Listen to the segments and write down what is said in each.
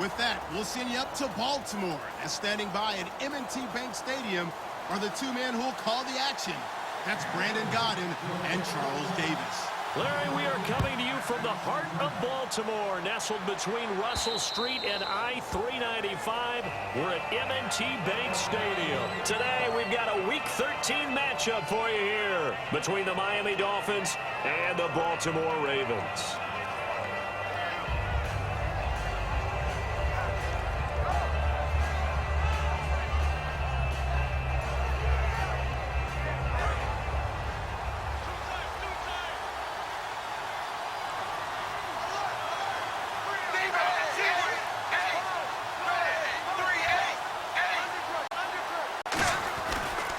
With that, we'll send you up to Baltimore. And standing by at M&T Bank Stadium are the two men who'll call the action. That's Brandon Godden and Charles Davis. Larry, we are coming to you from the heart of Baltimore, nestled between Russell Street and I-395. We're at M&T Bank Stadium. Today, we've got a Week 13 matchup for you here between the Miami Dolphins and the Baltimore Ravens.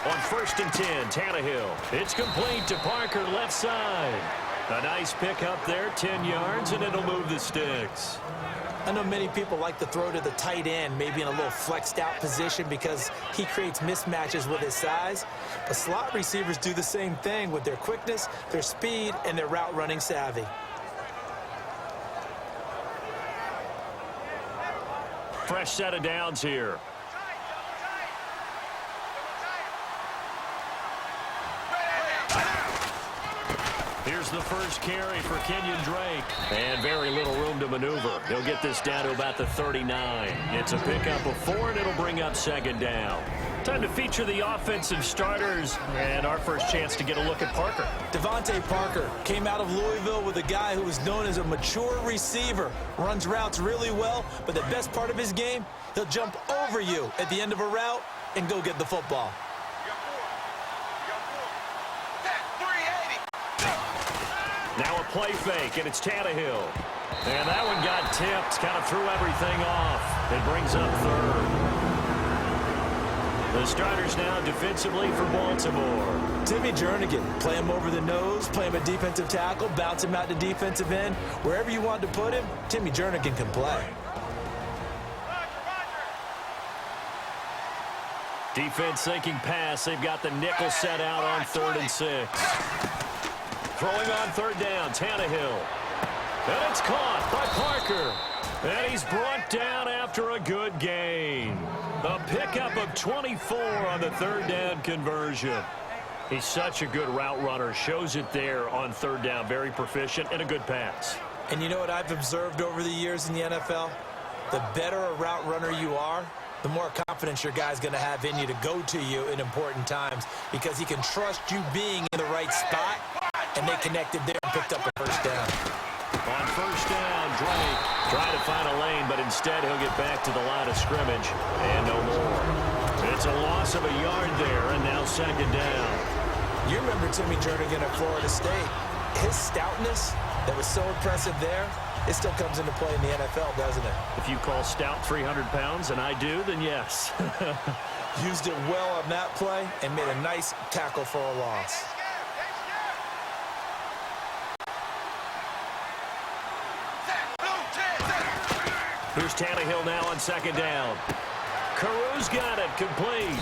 On 1st and 10, Tannehill. It's complete to Parker, left side. A nice pickup there, 10 yards, and it'll move the sticks. I know many people like to throw to the tight end, maybe in a little flexed out position because he creates mismatches with his size. But slot receivers do the same thing with their quickness, their speed, and their route running savvy. Fresh set of downs here. Here's the first carry for Kenyon Drake. And very little room to maneuver. He'll get this down to about the 39. It's a pickup of 4, and it'll bring up 2nd down. Time to feature the offensive starters. And our first chance to get a look at Parker. Devontae Parker came out of Louisville with a guy who is known as a mature receiver. Runs routes really well, but the best part of his game, he'll jump over you at the end of a route and go get the football. Now a play fake, and it's Tannehill. And that one got tipped, kind of threw everything off. It brings up 3rd. The starters now defensively for Baltimore. Timmy Jernigan, play him over the nose, play him a defensive tackle, bounce him out to defensive end. Wherever you want to put him, Timmy Jernigan can play. Defense thinking pass. They've got the nickel set out on 3rd and 6. Throwing on 3rd down, Tannehill. And it's caught by Parker. And he's brought down after a good gain. A pickup of 24 on the 3rd down conversion. He's such a good route runner. Shows it there on 3rd down. Very proficient and a good pass. And you know what I've observed over the years in the NFL? The better a route runner you are, the more confidence your guy's going to have in you to go to you in important times because he can trust you being in the right spot. And they connected there and picked up a 1st down. On 1st down, Drake trying to find a lane, but instead he'll get back to the line of scrimmage. And no more. It's a loss of a yard there, and now 2nd down. You remember Timmy Jernigan at Florida State. His stoutness that was so impressive there, it still comes into play in the NFL, doesn't it? If you call stout 300 pounds, and I do, then yes. Used it well on that play and made a nice tackle for a loss. Here's Tannehill now on 2nd down. Carew's got it complete.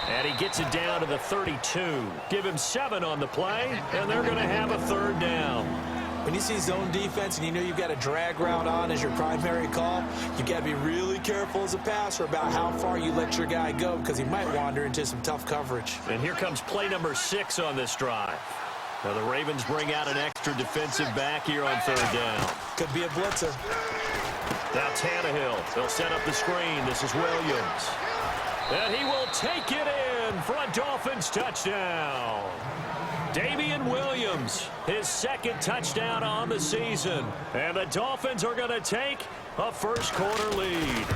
And he gets it down to the 32. Give him 7 on the play, and they're going to have a 3rd down. When you see zone defense and you know you've got a drag route on as your primary call, you've got to be really careful as a passer about how far you let your guy go because he might wander into some tough coverage. And here comes play number 6 on this drive. Now the Ravens bring out an extra defensive back here on 3rd down. Could be a blitzer. Now Tannehill. They'll set up the screen. This is Williams. And he will take it in for a Dolphins touchdown. Damian Williams, his 2nd touchdown on the season. And the Dolphins are going to take a 1st quarter lead.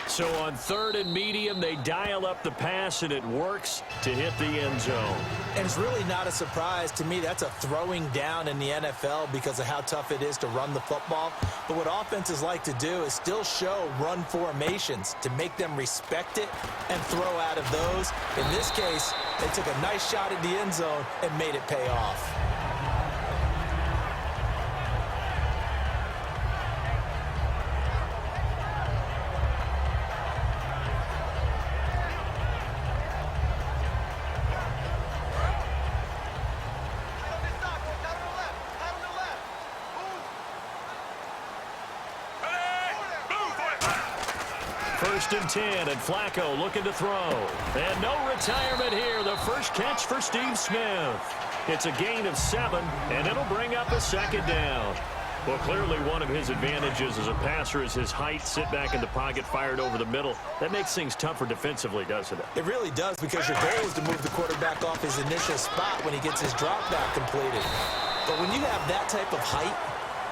So on 3rd and medium, they dial up the pass, and it works to hit the end zone. And it's really not a surprise to me. That's a throwing down in the NFL because of how tough it is to run the football. But what offenses like to do is still show run formations to make them respect it and throw out of those. In this case, they took a nice shot at the end zone and made it pay off. First and 10, and Flacco looking to throw. And no retirement here. The first catch for Steve Smith. It's a gain of 7, and it'll bring up a second down. Well, clearly one of his advantages as a passer is his height. Sit back in the pocket, fired over the middle. That makes things tougher defensively, doesn't it? It really does, because your goal is to move the quarterback off his initial spot when he gets his drop back completed. But when you have that type of height,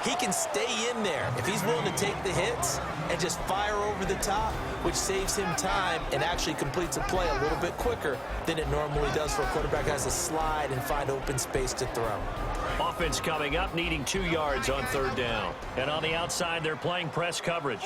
he can stay in there if he's willing to take the hits and just fire over the top, which saves him time and actually completes a play a little bit quicker than it normally does for a quarterback who has to slide and find open space to throw. Offense coming up, needing 2 yards on third down. And on the outside, they're playing press coverage.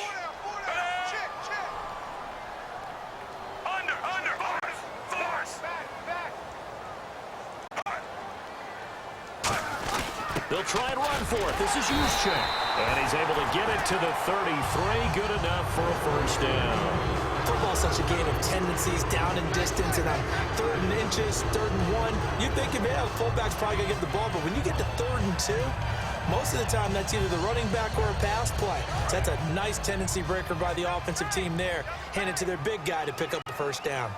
They'll try and run for it. This is Juszczyk. And he's able to get it to the 33. Good enough for a first down. Football's such a game of tendencies, down in distance, and on 3rd and inches, 3rd and 1, you think, yeah, the fullback's probably going to get the ball, but when you get to 3rd and 2, most of the time that's either the running back or a pass play. So that's a nice tendency breaker by the offensive team there. Hand it to their big guy to pick up the first down.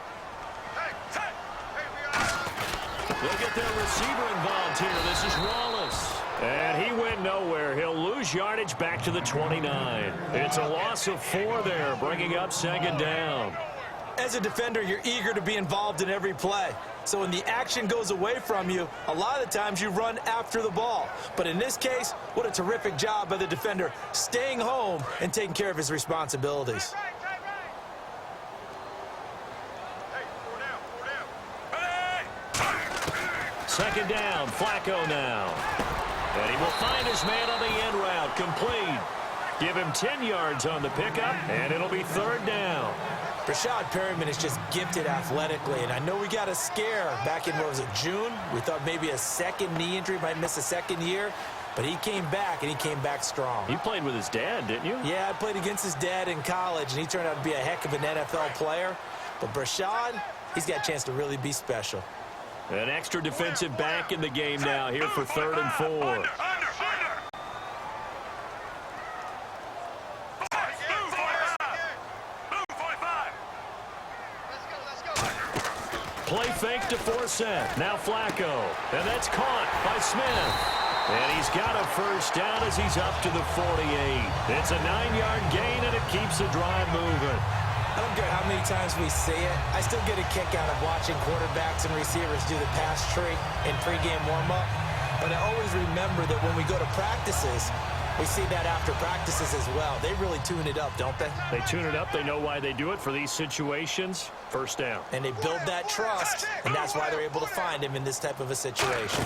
They'll get their receiver involved here. This is Wallace. And he went nowhere. He'll lose yardage back to the 29. It's a loss of 4 there, bringing up second down. As a defender, you're eager to be involved in every play. So when the action goes away from you, a lot of the times you run after the ball. But in this case, what a terrific job by the defender, staying home and taking care of his responsibilities. Second down, Flacco now. And he will find his man on the end route, complete. Give him 10 yards on the pickup, and it'll be third down. Rashad Perryman is just gifted athletically, and I know we got a scare back in, what was it, June? We thought maybe a second knee injury, might miss a second year, but he came back, and he came back strong. You played with his dad, didn't you? Yeah, I played against his dad in college, and he turned out to be a heck of an NFL player. But Rashad, he's got a chance to really be special. An extra defensive back in the game now here for 3rd and 4. Play fake to force it. Now Flacco. And that's caught by Smith. And he's got a first down as he's up to the 48. It's a 9-yard gain, and it keeps the drive moving. I don't care how many times we see it. I still get a kick out of watching quarterbacks and receivers do the pass tree in pregame warm-up. But I always remember that when we go to practices, we see that after practices as well. They really tune it up, don't they? They tune it up. They know why they do it for these situations. First down. And they build that trust, and that's why they're able to find him in this type of a situation.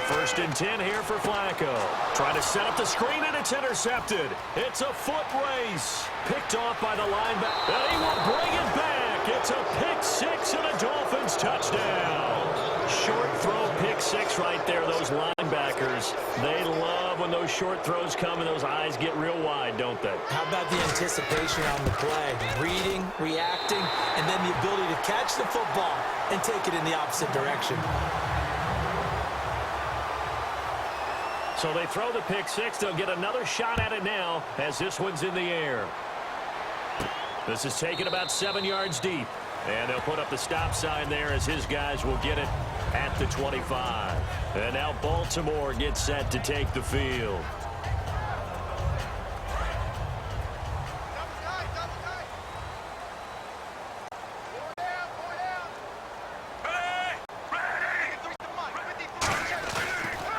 First and 10 here for Flacco. Trying to set up the screen, and it's intercepted. It's a foot race. Picked off by the linebacker. And he will bring it back. It's a pick 6 and a Dolphins touchdown. Short throw, pick 6 right there. Those linebackers, they love when those short throws come and those eyes get real wide, don't they? How about the anticipation on the play? Reading, reacting, and then the ability to catch the football and take it in the opposite direction. So they throw the pick 6. They'll get another shot at it now as this one's in the air. This is taken about 7 yards deep. And they'll put up the stop sign there as his guys will get it at the 25. And now Baltimore gets set to take the field.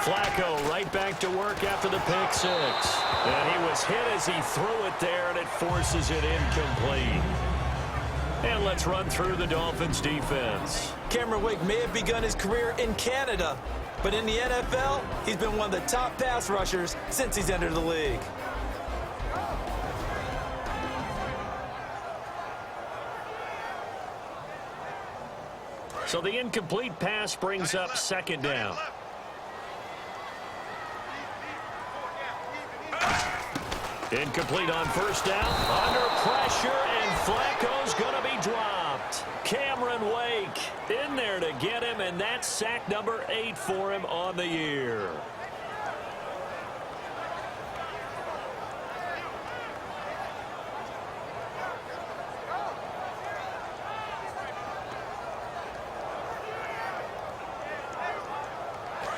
Flacco right back to work after the pick 6. And he was hit as he threw it there, and it forces it incomplete. And let's run through the Dolphins defense. Cameron Wake may have begun his career in Canada, but in the NFL, he's been one of the top pass rushers since he's entered the league. So the incomplete pass brings up second down. Incomplete on first down. Under pressure, and Flacco's going to be dropped. Cameron Wake in there to get him, and that's sack number 8 for him on the year.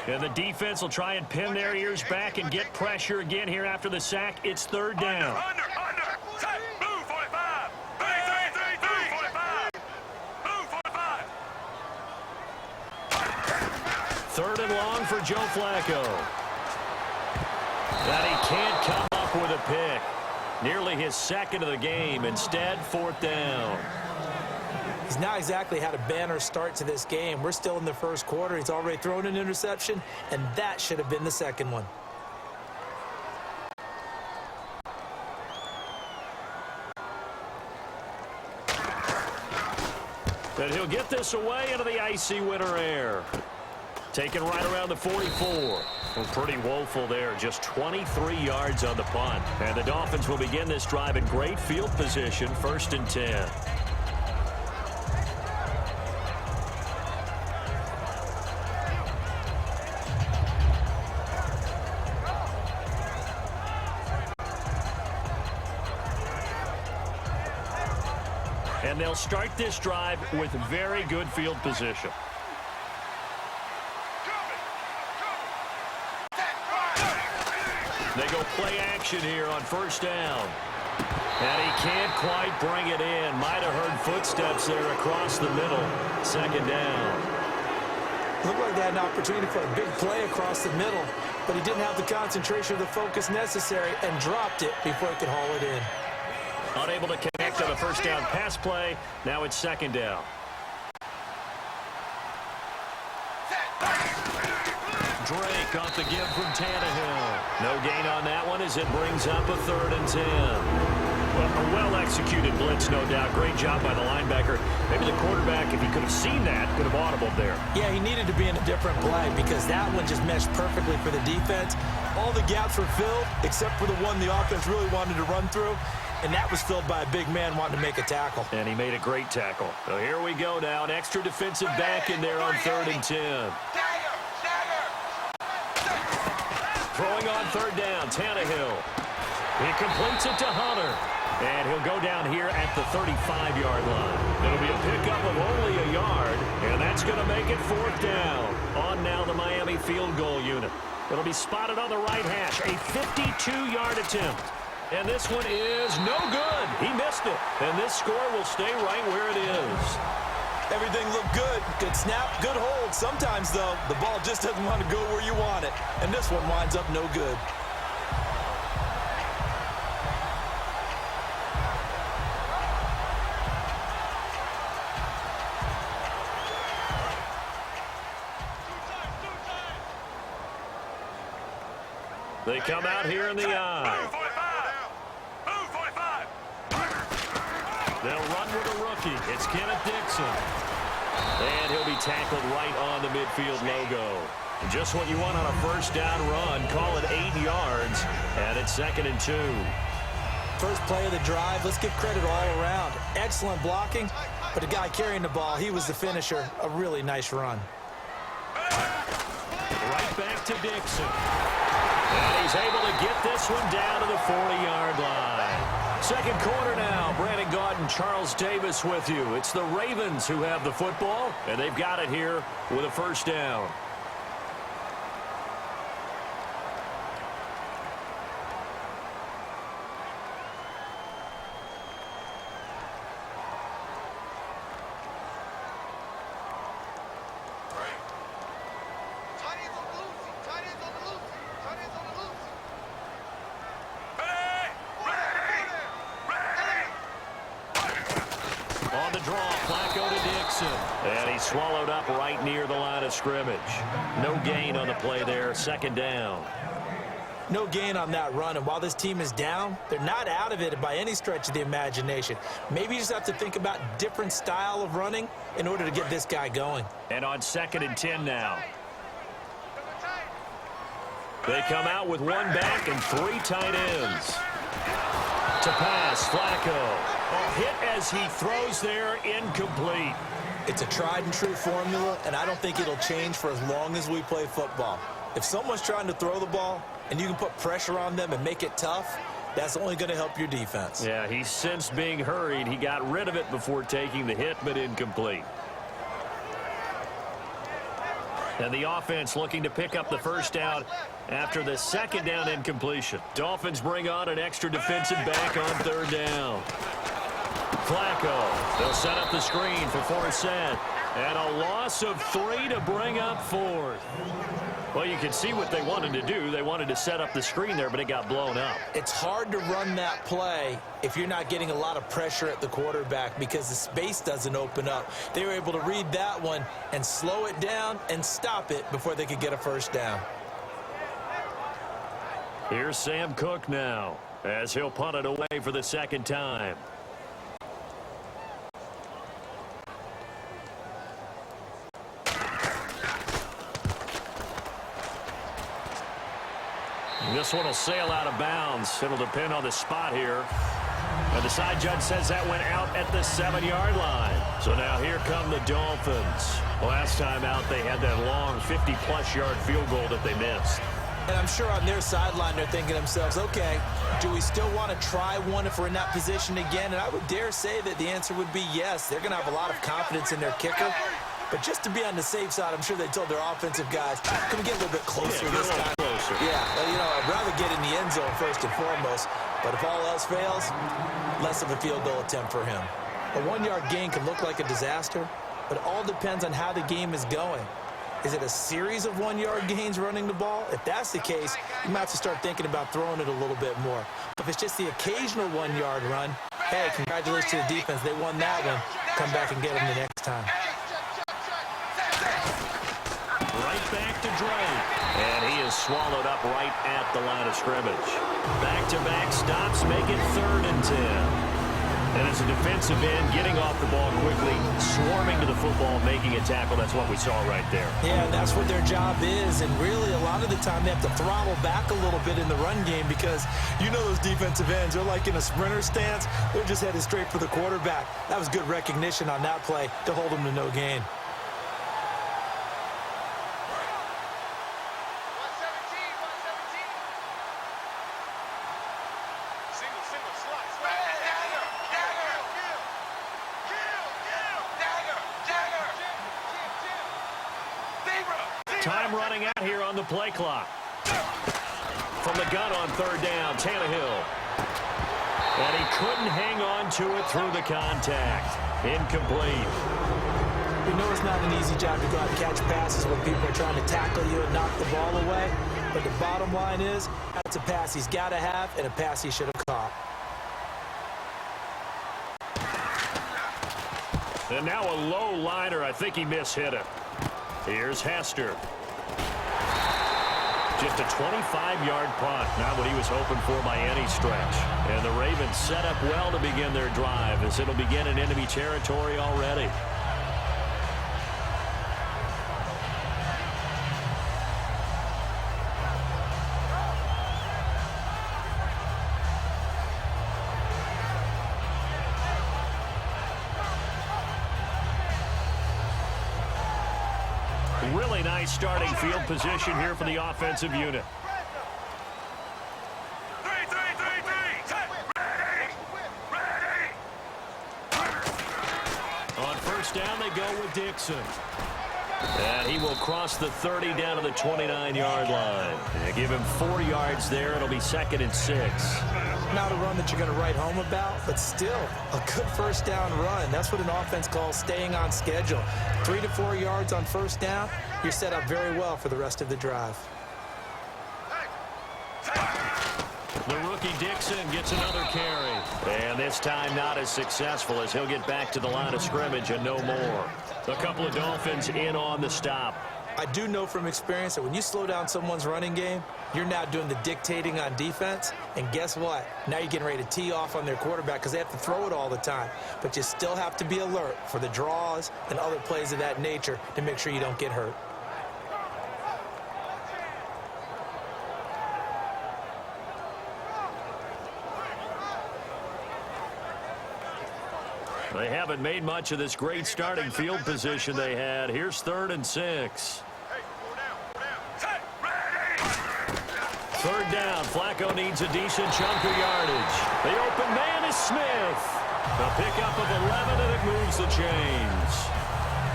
And the defense will try and pin their ears back and get pressure again here after the sack. It's third down. Under. Set. Move 45. Move 45. Move 45. Third and long for Joe Flacco. And he can't come up with a pick. Nearly his second of the game. Instead, fourth down. He's not exactly had a banner start to this game. We're still in the first quarter. He's already thrown an interception, and that should have been the second one. And he'll get this away into the icy winter air. Taken right around the 44. Well, pretty woeful there. Just 23 yards on the punt. And the Dolphins will begin this drive in great field position, 1st and 10. And they'll start this drive with very good field position. They go play action here on first down. And he can't quite bring it in. Might have heard footsteps there across the middle. Second down. Looked like they had an opportunity for a big play across the middle, but he didn't have the concentration or the focus necessary and dropped it before he could haul it in. Unable to connect on a first down pass play. Now it's second down. Drake off the give from Tannehill. No gain on that one as it brings up a 3rd and 10. Well, a well-executed blitz, no doubt. Great job by the linebacker. Maybe the quarterback, if he could have seen that, could have audibled there. Yeah, he needed to be in a different play because that one just meshed perfectly for the defense. All the gaps were filled except for the one the offense really wanted to run through, and that was filled by a big man wanting to make a tackle. And he made a great tackle. So here we go now. An extra defensive back in there on 3rd and 10. Throwing on 3rd down, Tannehill. He completes it to Hunter. And he'll go down here at the 35-yard line. It'll be a pickup of only a yard, and that's going to make it 4th down. On now the Miami field goal unit. It'll be spotted on the right hash. A 52-yard attempt. And this one is no good. He missed it. And this score will stay right where it is. Everything looked good. Good snap, good hold. Sometimes, though, the ball just doesn't want to go where you want it. And this one winds up no good. They come out here in the eye. Move 45. They'll run with a rookie. It's Kenneth Dixon. And he'll be tackled right on the midfield logo. Just what you want on a first down run. Call it 8 yards. And it's 2nd and 2. First play of the drive. Let's give credit all around. Excellent blocking. But the guy carrying the ball, he was the finisher. A really nice run. Right back to Dixon. And he's able to get this one down to the 40-yard line. Second quarter now. Brandon Gaudin and Charles Davis with you. It's the Ravens who have the football, and they've got it here with a first down. On the draw, Flacco to Dixon. And he's swallowed up right near the line of scrimmage. No gain on the play there, second down. No gain on that run, and while this team is down, they're not out of it by any stretch of the imagination. Maybe you just have to think about different style of running in order to get this guy going. And on 2nd and 10 now. They come out with one back and 3 tight ends. To pass, Flacco. A hit as he throws there, incomplete. It's a tried-and-true formula, and I don't think it'll change for as long as we play football. If someone's trying to throw the ball and you can put pressure on them and make it tough, that's only going to help your defense. Yeah, he sensed being hurried. He got rid of it before taking the hit, but incomplete. And the offense looking to pick up the first down after the second down incompletion. Dolphins bring on an extra defensive back on third down. Flacco. They'll set up the screen for Forsett. And a loss of 3 to bring up fourth. Well, you can see what they wanted to do. They wanted to set up the screen there, but it got blown up. It's hard to run that play if you're not getting a lot of pressure at the quarterback because the space doesn't open up. They were able to read that one and slow it down and stop it before they could get a first down. Here's Sam Cook now as he'll punt it away for the second time. This one will sail out of bounds. It'll depend on the spot here. And the side judge says that went out at the 7-yard line. So now here come the Dolphins. Last time out, they had that long 50-plus yard field goal that they missed. And I'm sure on their sideline, they're thinking to themselves, okay, do we still want to try one if we're in that position again? And I would dare say that the answer would be yes. They're going to have a lot of confidence in their kicker. But just to be on the safe side, I'm sure they told their offensive guys, can we get a little bit closer this time? Yeah, well, you know, I'd rather get in the end zone first and foremost. But if all else fails, less of a field goal attempt for him. A 1-yard gain can look like a disaster, but it all depends on how the game is going. Is it a series of 1-yard gains running the ball? If that's the case, you might have to start thinking about throwing it a little bit more. If it's just the occasional 1-yard run, hey, congratulations to the defense. They won that one. Come back and get them the next time. Right back to Dre. And he is swallowed up right at the line of scrimmage. Back-to-back stops make it 3rd and 10. And as a defensive end, getting off the ball quickly, swarming to the football, making a tackle, that's what we saw right there. Yeah, and that's what their job is. And really, a lot of the time, they have to throttle back a little bit in the run game because you know those defensive ends, they're like in a sprinter stance. They're just headed straight for the quarterback. That was good recognition on that play to hold them to no gain. Time running out here on the play clock. From the gun on 3rd down, Tannehill. And he couldn't hang on to it through the contact. Incomplete. We know it's not an easy job to go out and catch passes when people are trying to tackle you and knock the ball away. But the bottom line is, that's a pass he's got to have and a pass he should have caught. And now a low liner. I think he mishit it. Here's Hester. Just a 25-yard punt. Not what he was hoping for by any stretch. And the Ravens set up well to begin their drive as it'll begin in enemy territory already. Really nice starting field position here for the offensive unit. 3, 3, 3, 3. Ready. On first down, they go with Dixon. And he will cross the 30 down to the 29-yard line. They give him 4 yards there. It'll be 2nd and 6. Not a run that you're going to write home about, but still a good first down run. That's what an offense calls staying on schedule. 3 to 4 yards on first down, you're set up very well for the rest of the drive. The rookie Dixon gets another carry. And this time not as successful as he'll get back to the line of scrimmage and no more. A couple of Dolphins in on the stop. I do know from experience that when you slow down someone's running game, you're now doing the dictating on defense. And guess what? Now you're getting ready to tee off on their quarterback because they have to throw it all the time. But you still have to be alert for the draws and other plays of that nature to make sure you don't get hurt. They haven't made much of this great starting field position they had. Here's 3rd and 6. 3rd down. Flacco needs a decent chunk of yardage. The open man is Smith. A pickup of 11, and it moves the chains.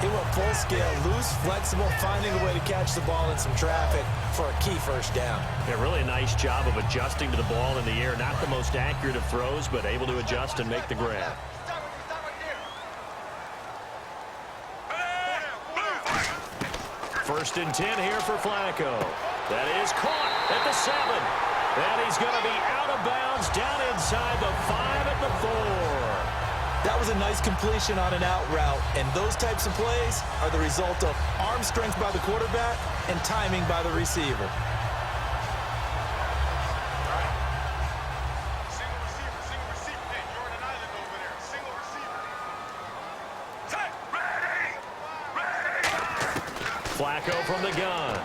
He went full scale, loose, flexible, finding a way to catch the ball in some traffic for a key first down. Yeah, really a nice job of adjusting to the ball in the air. Not the most accurate of throws, but able to adjust and make the grab. First and 10 here for Flacco. That is caught at the 7. And he's going to be out of bounds down inside the 5 at the 4. That was a nice completion on an out route, and those types of plays are the result of arm strength by the quarterback and timing by the receiver. Single receiver. Hey, Jordan Island over there. Single receiver. Set. Ready. Flacco from the gun.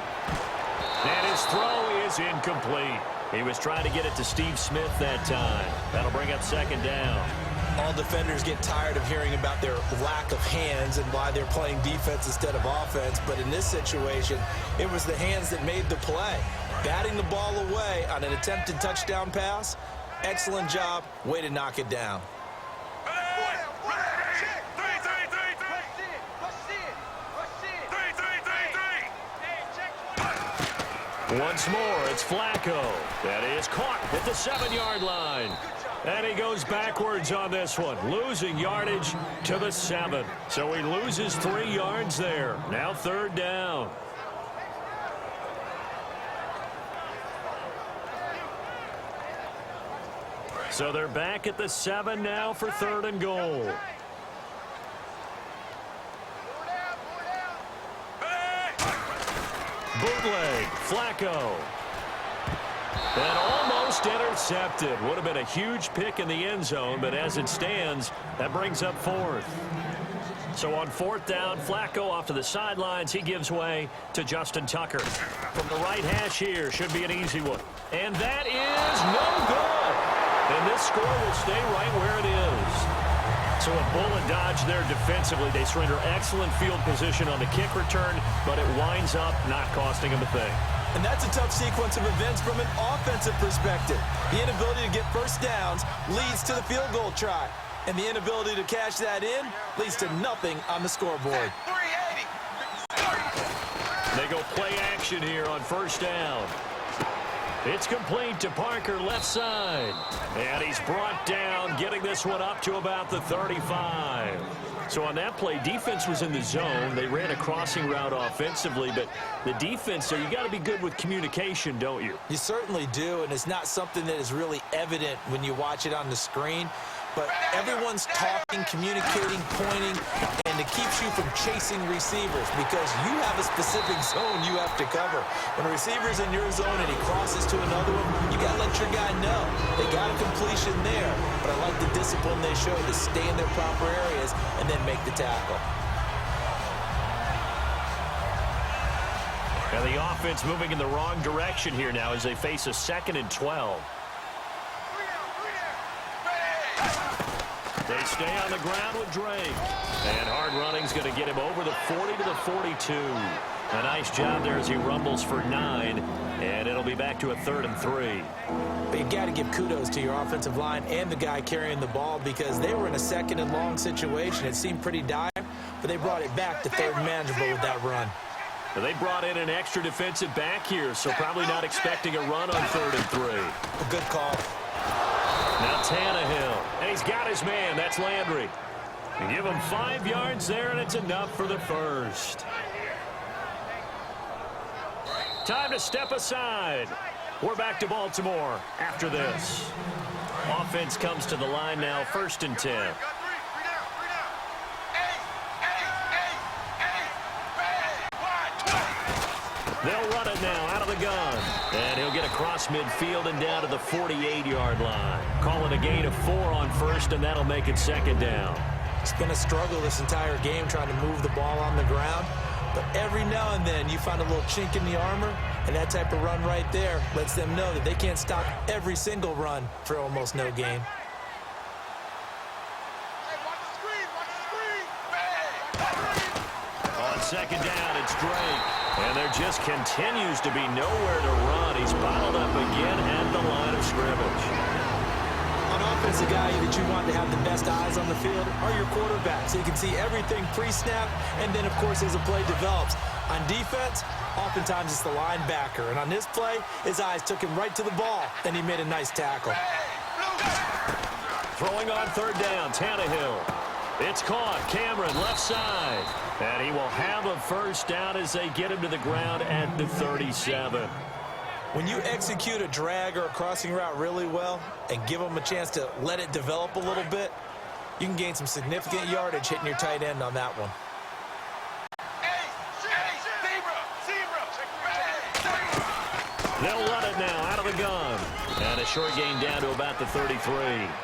And his throw is incomplete. He was trying to get it to Steve Smith that time. That'll bring up second down. All defenders get tired of hearing about their lack of hands and why they're playing defense instead of offense. But in this situation, it was the hands that made the play. Batting the ball away on an attempted touchdown pass. Excellent job. Way to knock it down. Once more, it's Flacco. That is caught at the 7-yard line. And he goes backwards on this one, losing yardage to the 7. So he loses 3 yards there. Now third down. So they're back at the 7 now for third and goal. Bootleg, Flacco. And almost intercepted. Would have been a huge pick in the end zone, but as it stands, that brings up fourth. So on fourth down, Flacco off to the sidelines. He gives way to Justin Tucker. From the right hash here, should be an easy one. And that is no good. And this score will stay right where it is. So a bullet dodge there defensively. They surrender excellent field position on the kick return, but it winds up not costing them a thing. And that's a tough sequence of events from an offensive perspective. The inability to get first downs leads to the field goal try. And the inability to cash that in leads to nothing on the scoreboard. They go play action here on first down. It's complete to Parker, left side. And he's brought down, getting this one up to about the 35. So on that play, defense was in the zone. They ran a crossing route offensively, but the defense there, you got to be good with communication, don't you? You certainly do, and it's not something that is really evident when you watch it on the screen. But everyone's talking, communicating, pointing, and it keeps you from chasing receivers because you have a specific zone you have to cover. When a receiver's in your zone and he crosses to another one, you got to let your guy know. They got a completion there, but I like the discipline they show to stay in their proper areas and then make the tackle. And the offense moving in the wrong direction here now as they face a 2nd and 12. They stay on the ground with Drake. And hard running's going to get him over the 40 to the 42. A nice job there as he rumbles for 9. And it'll be back to a 3rd and 3. But you got to give kudos to your offensive line and the guy carrying the ball because they were in a 2nd and long situation. It seemed pretty dire, but they brought it back to 3rd and manageable with that run. They brought in an extra defensive back here, so probably not expecting a run on 3rd and 3. A good call. Now Tannehill, and he's got his man. That's Landry. You give him 5 yards there, and it's enough for the first. Time to step aside. We're back to Baltimore after this. Offense comes to the line now, 1st and 10. They'll run it now out of the gun. And he'll get across midfield and down to the 48-yard line. Call it a gain of 4 on 1st, and that'll make it 2nd down. It's been a struggle this entire game trying to move the ball on the ground. But every now and then you find a little chink in the armor, and that type of run right there lets them know that they can't stop every single run for almost no gain. On 2nd down, it's Drake. And there just continues to be nowhere to run. He's bottled up again at the line of scrimmage. On offense, a guy that you want to have the best eyes on the the field are your quarterbacks. So you can see everything pre-snap, and then, of course, as the play develops. On defense, oftentimes it's the linebacker. And on this play, his eyes took him right to the ball, and he made a nice tackle. Throwing on third down, Tannehill. It's caught. Cameron, left side. And he will have a first down as they get him to the ground at the 37. When you execute a drag or a crossing route really well and give them a chance to let it develop a little bit, you can gain some significant yardage hitting your tight end on that one. They'll run it now out of the gun. And a short gain down to about the 33.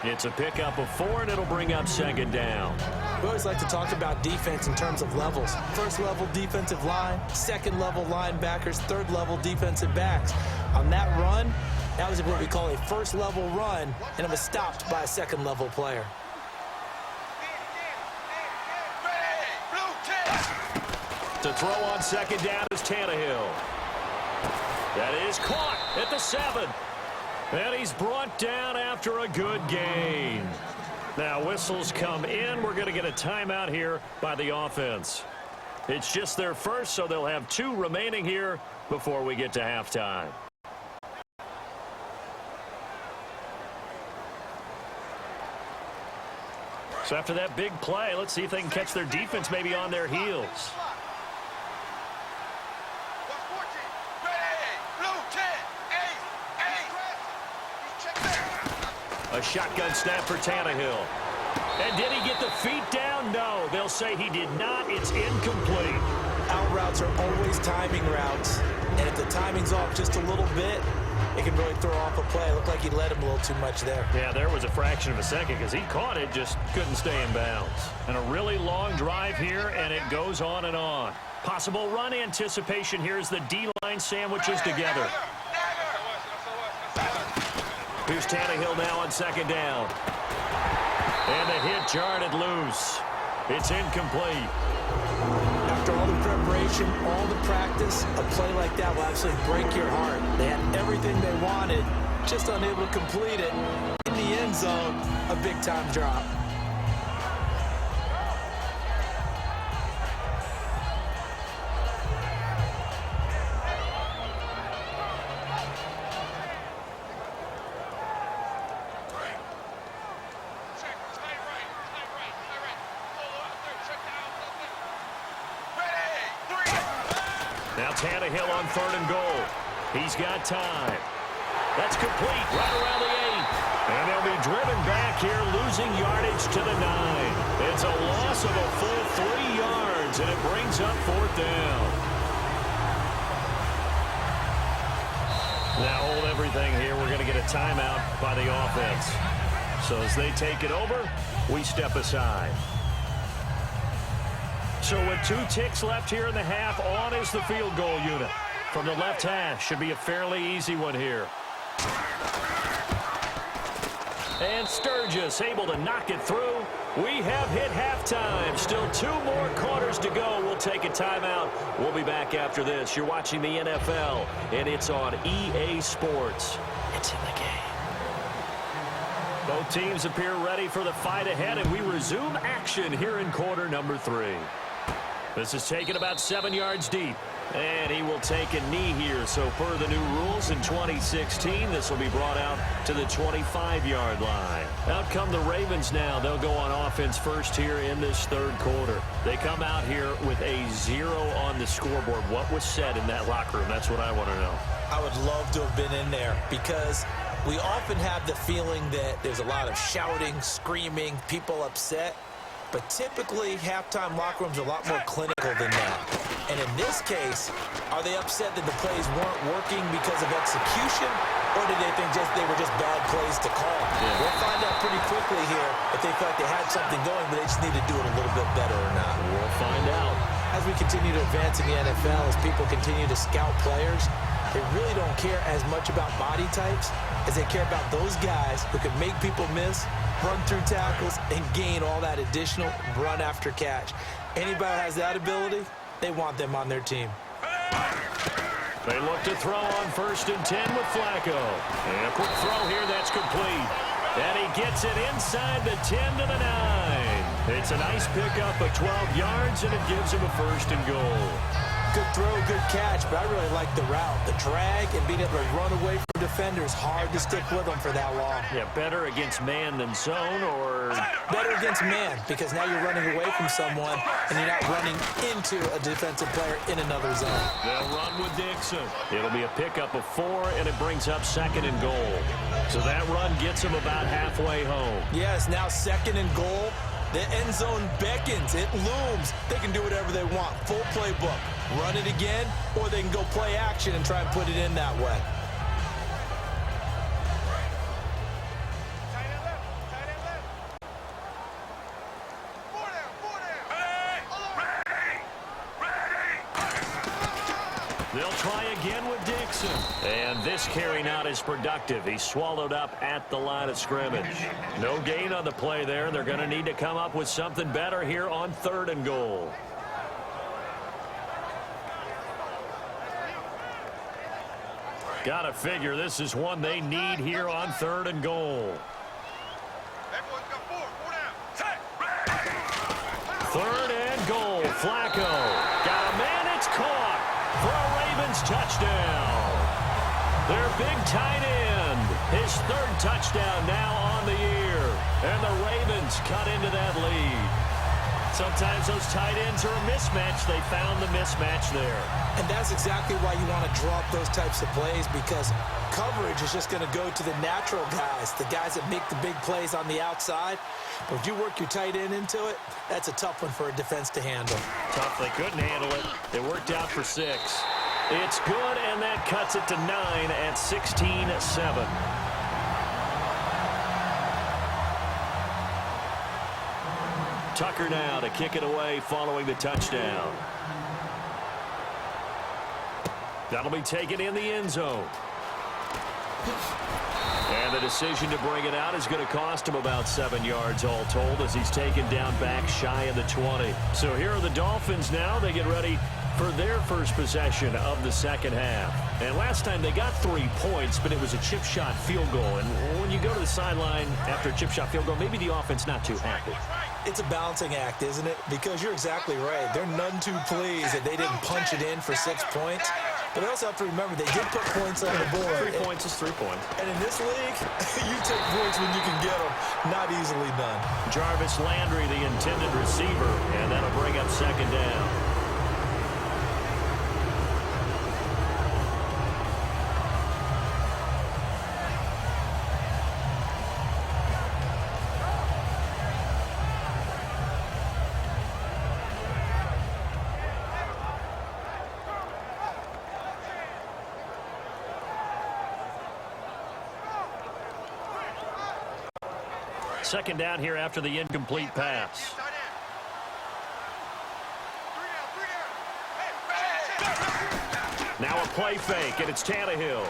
It's a pickup of 4, and it'll bring up second down. We always like to talk about defense in terms of levels. First-level defensive line, second-level linebackers, third-level defensive backs. On that run, that was what we call a first-level run, and it was stopped by a second-level player. To throw on second down is Tannehill. That is caught at the 7. And he's brought down after a good gain. Now whistles come in. We're going to get a timeout here by the offense. It's just their first, so they'll have 2 remaining here before we get to halftime. So after that big play, let's see if they can catch their defense maybe on their heels. A shotgun snap for Tannehill. And did he get the feet down? No. They'll say he did not. It's incomplete. Out routes are always timing routes. And if the timing's off just a little bit, it can really throw off a play. It looked like he led him a little too much there. Yeah, there was a fraction of a second because he caught it, just couldn't stay in bounds. And a really long drive here, and it goes on and on. Possible run anticipation here as the D-line sandwiches together. Here's Tannehill now on second down. And the hit jarred it loose. It's incomplete. After all the preparation, all the practice, a play like that will absolutely break your heart. They had everything they wanted, just unable to complete it. In the end zone, a big-time drop. Now Tannehill on third and goal. He's got time. That's complete right around the 8. And they'll be driven back here, losing yardage to the 9. It's a loss of a full 3 yards, and it brings up fourth down. Now hold everything here. We're going to get a timeout by the offense. So as they take it over, we step aside. So with 2 ticks left here in the half, on is the field goal unit. From the left hash, should be a fairly easy one here. And Sturgis able to knock it through. We have hit halftime. Still 2 more quarters to go. We'll take a timeout. We'll be back after this. You're watching the NFL, and it's on EA Sports. It's in the game. Both teams appear ready for the fight ahead, and we resume action here in quarter number 3. This is taken about 7 yards deep. And he will take a knee here. So per the new rules in 2016, this will be brought out to the 25-yard line. Out come the Ravens now. They'll go on offense first here in this third quarter. They come out here with a 0 on the scoreboard. What was said in that locker room? That's what I want to know. I would love to have been in there because we often have the feeling that there's a lot of shouting, screaming, people upset. But typically, halftime locker rooms are a lot more clinical than that. And in this case, are they upset that the plays weren't working because of execution? Or did they think they were just bad plays to call? Yeah. We'll find out pretty quickly here if they felt like they had something going, but they just need to do it a little bit better or not. We'll find out. As we continue to advance in the NFL, as people continue to scout players, they really don't care as much about body types as they care about those guys who can make people miss, run through tackles, and gain all that additional run after catch. Anybody who has that ability, they want them on their team. They look to throw on 1st and 10 with Flacco. And a quick throw here, that's complete. And he gets it inside the 10 to the 9. It's a nice pickup of 12 yards, and it gives him a 1st and goal. Good throw, good catch, but I really like the route. The drag and being able to run away from defenders, hard to stick with them for that long. Yeah, better against man than zone, or... Better against man, because now you're running away from someone, and you're not running into a defensive player in another zone. They'll run with Dixon. It'll be a pickup of 4, and it brings up 2nd and goal. So that run gets him about halfway home. Yes, now 2nd and goal. The end zone beckons. It looms. They can do whatever they want. Full playbook. Run it again, or they can go play action and try and put it in that way. Tight end left. Tight end left. 4 down. 4 down. They'll try again with Dixon. And this carry not as productive. He's swallowed up at the line of scrimmage. No gain on the play there. They're going to need to come up with something better here on 3rd and goal. Gotta figure this is one they need here on 3rd and goal. That boy's got 4. 4 down. 3rd and goal. Flacco. Got a man. It's caught for a Ravens touchdown. Their big tight end. His 3rd touchdown now on the year. And the Ravens cut into that lead. Sometimes those tight ends are a mismatch. They found the mismatch there. And that's exactly why you want to draw up those types of plays, because coverage is just going to go to the natural guys, the guys that make the big plays on the outside. But if you work your tight end into it, that's a tough one for a defense to handle. Tough. They couldn't handle it. It worked out for 6. It's good, and that cuts it to 9 at 16-7. Tucker now to kick it away following the touchdown. That'll be taken in the end zone. And the decision to bring it out is going to cost him about 7 yards all told, as he's taken down back shy of the 20. So here are the Dolphins now. They get ready for their first possession of the 2nd half. And last time they got 3 points, but it was a chip shot field goal. And when you go to the sideline after a chip shot field goal, maybe the offense not too happy. It's a balancing act, isn't it? Because you're exactly right. They're none too pleased that they didn't punch it in for 6 points. But they also have to remember they did put points on the board. 3 points is 3 points. And in this league, you take points when you can get them. Not easily done. Jarvis Landry, the intended receiver, and that'll bring up 2nd down. Second down here after the incomplete pass. Tight end. 3 down. 3 down. Hey, Now a play fake, and it's Tannehill.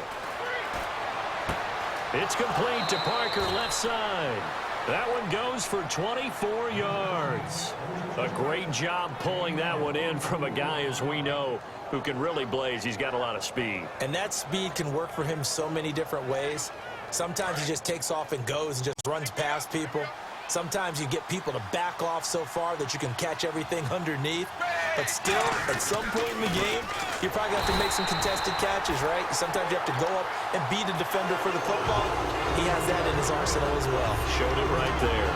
It's complete to Parker, left side. That one goes for 24 yards. A great job pulling that one in from a guy, as we know, who can really blaze. He's got a lot of speed. And that speed can work for him so many different ways. Sometimes he just takes off and goes and just runs past people. Sometimes you get people to back off so far that you can catch everything underneath. But still, at some point in the game, you probably have to make some contested catches, right? Sometimes you have to go up and beat a defender for the football. He has that in his arsenal as well. Showed it right there.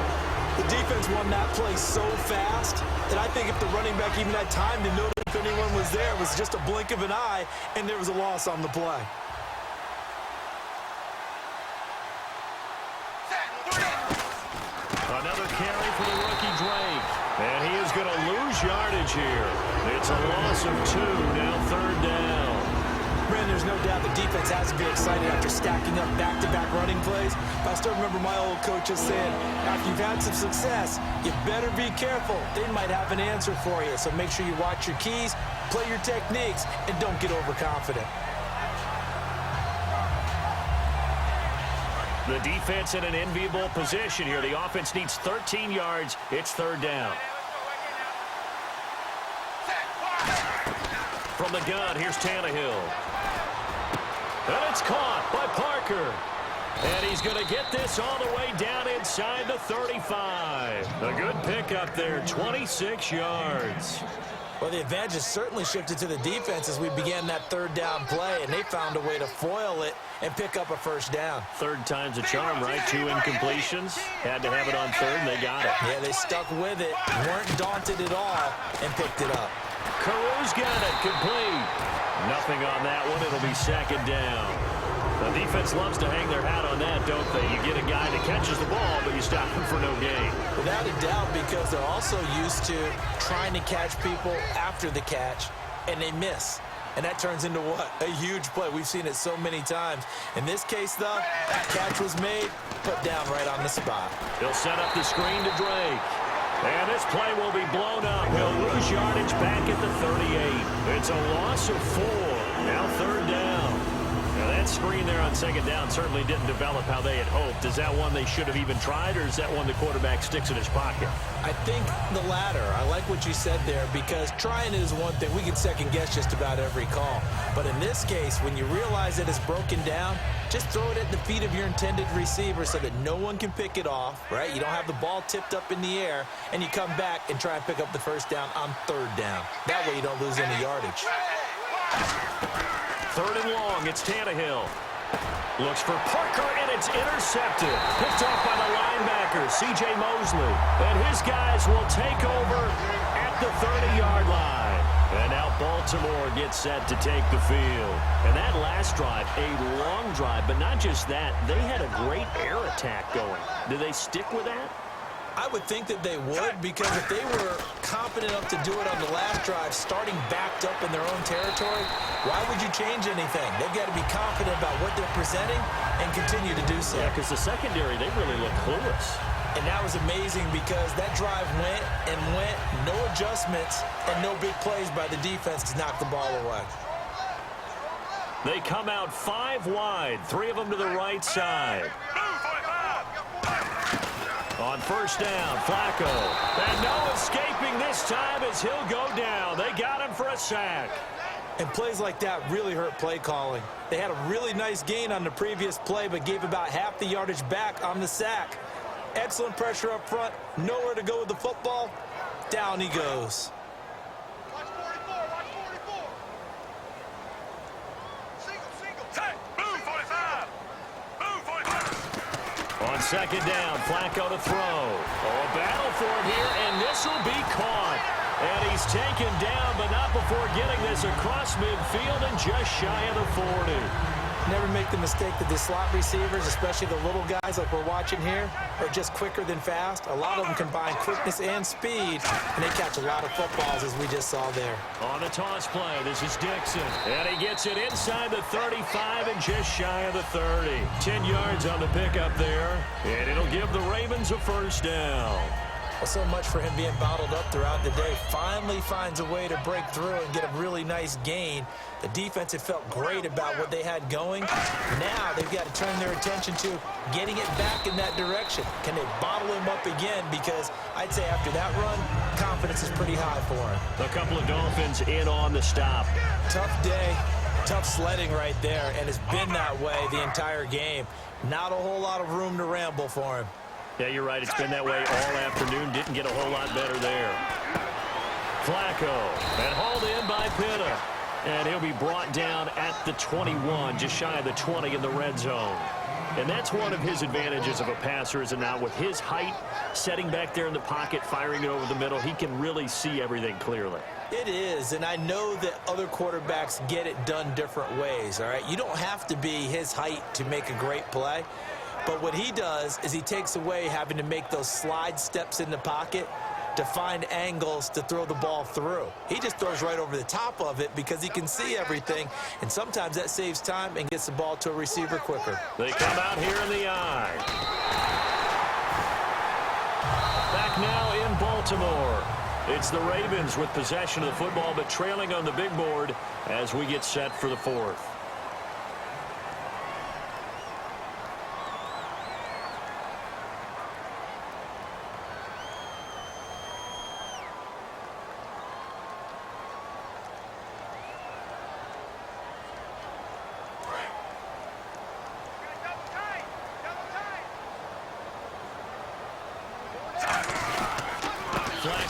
The defense won that play so fast that I think if the running back even had time to notice if anyone was there, it was just a blink of an eye, and there was a loss on the play. Another carry for the rookie Drake. And he is going to lose yardage here. It's a loss of 2, now 3rd down. Brandon, there's no doubt the defense has to be excited after stacking up back-to-back running plays. I still remember my old coaches saying, after you've had some success, you better be careful. They might have an answer for you. So make sure you watch your keys, play your techniques, and don't get overconfident. The defense in an enviable position here. The offense needs 13 yards. It's 3rd down. From the gun, here's Tannehill. And it's caught by Parker. And he's going to get this all the way down inside the 35. A good pickup there, 26 yards. Well, the advantage has certainly shifted to the defense as we began that third down play, and they found a way to foil it and pick up a first down. Third time's a charm, right? 2 incompletions. Had to have it on third, and they got it. Yeah, they stuck with it, weren't daunted at all, and picked it up. Carew's got it, complete. Nothing on that one. It'll be second down. The defense loves to hang their hat on that, don't they? You get a guy that catches the ball, but you stop him for no gain. Without a doubt, because they're also used to trying to catch people after the catch, and they miss. And that turns into what? A huge play. We've seen it so many times. In this case, though, that catch was made, put down right on the spot. He'll set up the screen to Drake. And this play will be blown up. He'll lose yardage back at the 38. It's a loss of 4. Now third down. Now that screen there on second down certainly didn't develop how they had hoped. Is that one they should have even tried, or is that one the quarterback sticks in his pocket? I think the latter. I like what you said there, because trying is one thing. We can second guess just about every call. But in this case, when you realize that it's broken down, just throw it at the feet of your intended receiver so that no one can pick it off, right? You don't have the ball tipped up in the air, and you come back and try and pick up the first down on third down. That way you don't lose any yardage. Third and long, it's Tannehill. Looks for Parker, and it's intercepted. Picked off by the linebacker, C.J. Mosley. And his guys will take over at the 30-yard line. And now Baltimore gets set to take the field. And that last drive, a long drive, but not just that. They had a great air attack going. Do they stick with that? I would think that they would, because if they were confident enough to do it on the last drive, starting backed up in their own territory, why would you change anything? They've got to be confident about what they're presenting and continue to do so. Yeah, because the secondary, they really look clueless. And that was amazing, because that drive went and went, no adjustments, and no big plays by the defense to knock the ball away. They come out 5 wide, 3 of them to the right side. On first down, Flacco. And no escaping this time as he'll go down. They got him for a sack. And plays like that really hurt play calling. They had a really nice gain on the previous play, but gave about half the yardage back on the sack. Excellent pressure up front. Nowhere to go with the football. Down he goes. Watch 44, watch 44. Single. Hey, move 45. Move 45. On second down, Flacco to throw. Oh, a battle for it here, and this will be caught. And he's taken down, but not before getting this across midfield and just shy of the 40. Never make the mistake that the slot receivers, especially the little guys like we're watching here, are just quicker than fast. A lot of them combine quickness and speed, and they catch a lot of footballs, as we just saw there. On the toss play, this is Dixon. And he gets it inside the 35 and just shy of the 30. 10 yards on the pickup there, and it'll give the Ravens a first down. Well, so much for him being bottled up throughout the day. Finally finds a way to break through and get a really nice gain. The defense had felt great about what they had going. Now they've got to turn their attention to getting it back in that direction. Can they bottle him up again? Because I'd say after that run, confidence is pretty high for him. A couple of Dolphins in on the stop. Tough day, tough sledding right there, and it's been that way the entire game. Not a whole lot of room to ramble for him. Yeah, you're right. It's been that way all afternoon. Didn't get a whole lot better there. Flacco, and hauled in by Pitta. And he'll be brought down at the 21, just shy of the 20 in the red zone. And that's one of his advantages of a passer, is it not? With his height, setting back there in the pocket, firing it over the middle, he can really see everything clearly. It is, and I know that other quarterbacks get it done different ways, all right? You don't have to be his height to make a great play. But what he does is he takes away having to make those slide steps in the pocket to find angles to throw the ball through. He just throws right over the top of it because he can see everything, and sometimes that saves time and gets the ball to a receiver quicker. They come out here in the eye. Back now in Baltimore. It's the Ravens with possession of the football, but trailing on the big board as we get set for the fourth.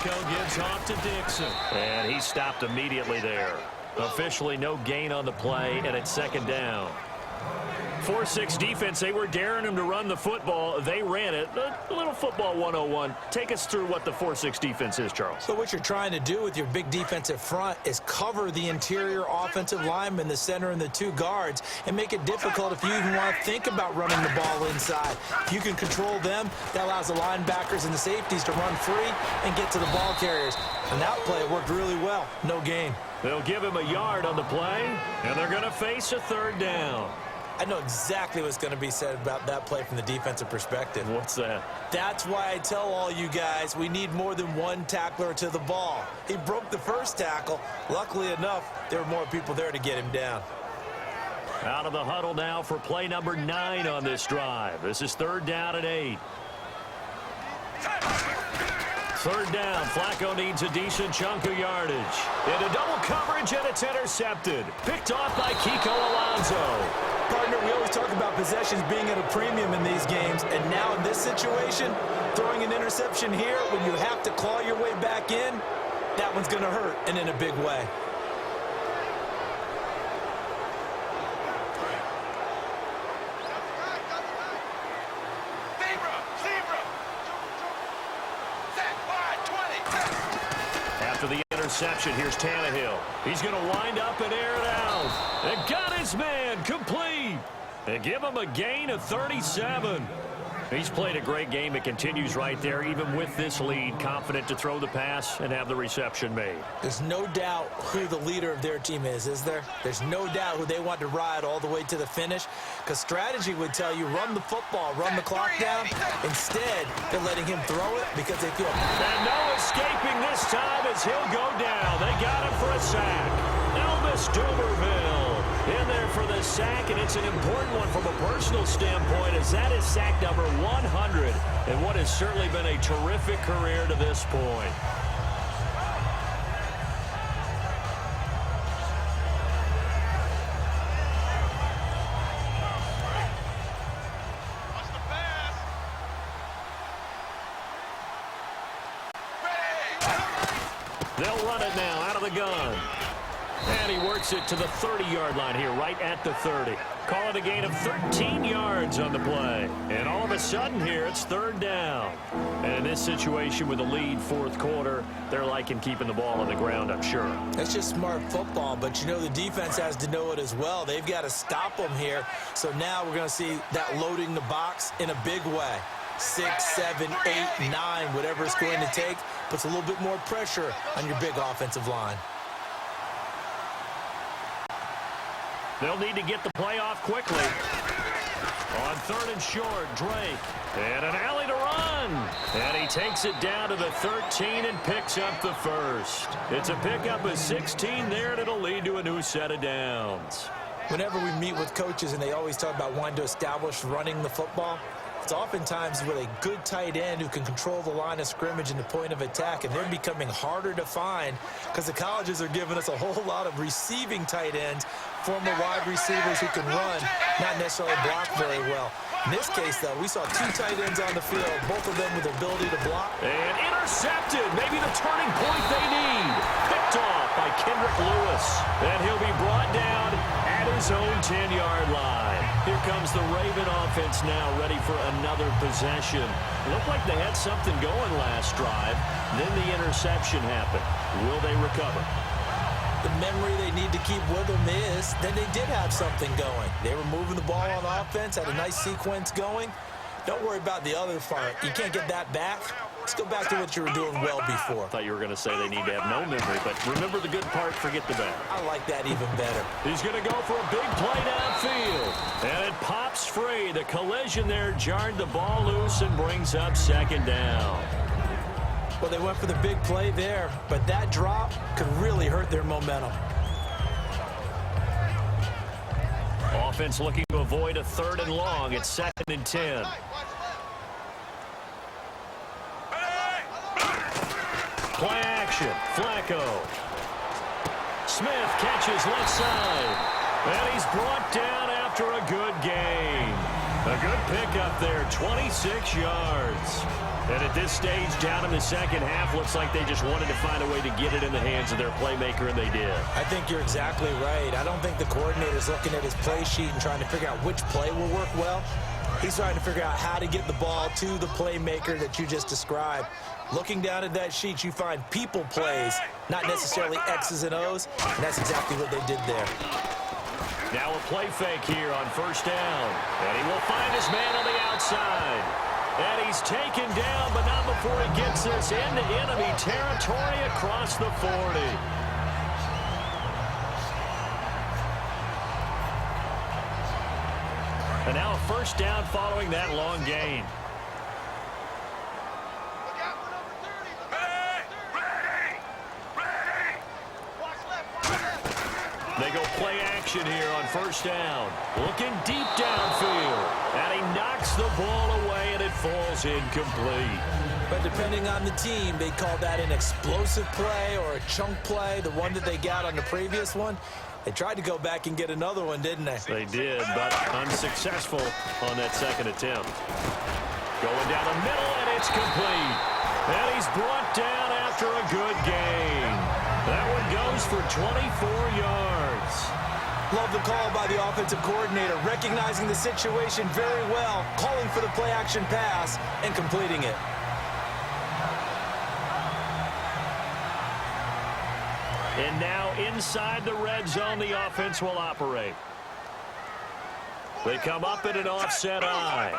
Flacco gives off to Dixon. And he stopped immediately there. Officially no gain on the play, and it's second down. 4-6 defense, they were daring him to run the football. They ran it. A little football 101. Take us through what the 4-6 defense is, Charles. So what you're trying to do with your big defensive front is cover the interior offensive lineman, the center, and the two guards, and make it difficult if you even want to think about running the ball inside. If you can control them, that allows the linebackers and the safeties to run free and get to the ball carriers. And that play worked really well. No gain. They'll give him a yard on the play, and they're going to face a third down. I know exactly what's going to be said about that play from the defensive perspective. What's that? That's why I tell all you guys we need more than one tackler to the ball. He broke the first tackle. Luckily enough, there were more people there to get him down. Out of the huddle now for play number 9 on this drive. This is third down and 8. Third down, Flacco needs a decent chunk of yardage. Into double coverage, and it's intercepted. Picked off by Kiko Alonso. Partner, we always talk about possessions being at a premium in these games, and now in this situation, throwing an interception here when you have to claw your way back in, that one's going to hurt, and in a big way. After the interception, here's Tannehill. He's going to wind up and air it out. They got his man complete. They give him a gain of 37. He's played a great game. It continues right there, even with this lead, confident to throw the pass and have the reception made. There's no doubt who the leader of their team is there? There's no doubt who they want to ride all the way to the finish, because strategy would tell you run the football, run the clock down. Instead, they're letting him throw it because they feel... And no escaping this time as he'll go down. They got him for a sack. Elvis Dumerville in there for the sack, and it's an important one from a personal standpoint, as that is sack number 100 and what has certainly been a terrific career to this point. They'll run it now out of the gun. And he works it to the 30-yard line here, right at the 30. Call it a gain of 13 yards on the play. And all of a sudden here, it's third down. And in this situation with a lead fourth quarter, they're liking keeping the ball on the ground, I'm sure. That's just smart football, but you know the defense has to know it as well. They've got to stop them here. So now we're going to see that loading the box in a big way. 6, 7, 8, 9, whatever it's going to take, puts a little bit more pressure on your big offensive line. They'll need to get the play off quickly. On third and short, Drake. And an alley to run. And he takes it down to the 13 and picks up the first. It's a pickup of 16 there, and it'll lead to a new set of downs. Whenever we meet with coaches and they always talk about wanting to establish running the football, it's oftentimes with a good tight end who can control the line of scrimmage and the point of attack, and they're becoming harder to find because the colleges are giving us a whole lot of receiving tight ends, former wide receivers who can run, not necessarily block very well. In this case, though, we saw 2 tight ends on the field, both of them with the ability to block. And intercepted, maybe the turning point they need. Picked off by Kendrick Lewis. And he'll be brought down at his own 10-yard line. Here comes the Raven offense now, ready for another possession. Looked like they had something going last drive. Then the interception happened. Will they recover? The memory they need to keep with them is that they did have something going. They were moving the ball on offense, had a nice sequence going. Don't worry about the other part. You can't get that back. Let's go back to what you were doing well before. I thought you were going to say they need to have no memory, but remember the good part, forget the bad. I like that even better. He's going to go for a big play downfield. And it pops free. The collision there jarred the ball loose and brings up second down. Well, they went for the big play there, but that drop could really hurt their momentum. Offense looking to avoid a third and long. It's second and 10. Play action. Flacco. Smith catches left side. And he's brought down after a good game. A good pickup there, 26 yards. And at this stage, down in the second half, looks like they just wanted to find a way to get it in the hands of their playmaker, and they did. I think you're exactly right. I don't think the coordinator's looking at his play sheet and trying to figure out which play will work well. He's trying to figure out how to get the ball to the playmaker that you just described. Looking down at that sheet, you find people plays, not necessarily X's and O's, and that's exactly what they did there. Now a play fake here on first down. And he will find his man on the outside. And he's taken down, but not before he gets this into enemy territory across the 40. And now a first down following that long gain. Look out for number 30. Ready! Ready! Watch left, watch left. They go play action here on first down. Looking deep downfield. And he knocks the ball away, and it falls incomplete. But depending on the team, they call that an explosive play or a chunk play, the one that they got on the previous one. They tried to go back and get another one, didn't they? They did, but unsuccessful on that second attempt. Going down the middle, and it's complete. And he's brought down after a good gain. That one goes for 24 yards. Love the call by the offensive coordinator, recognizing the situation very well, calling for the play-action pass, and completing it. And now inside the red zone, the offense will operate. They come up at an offset eye.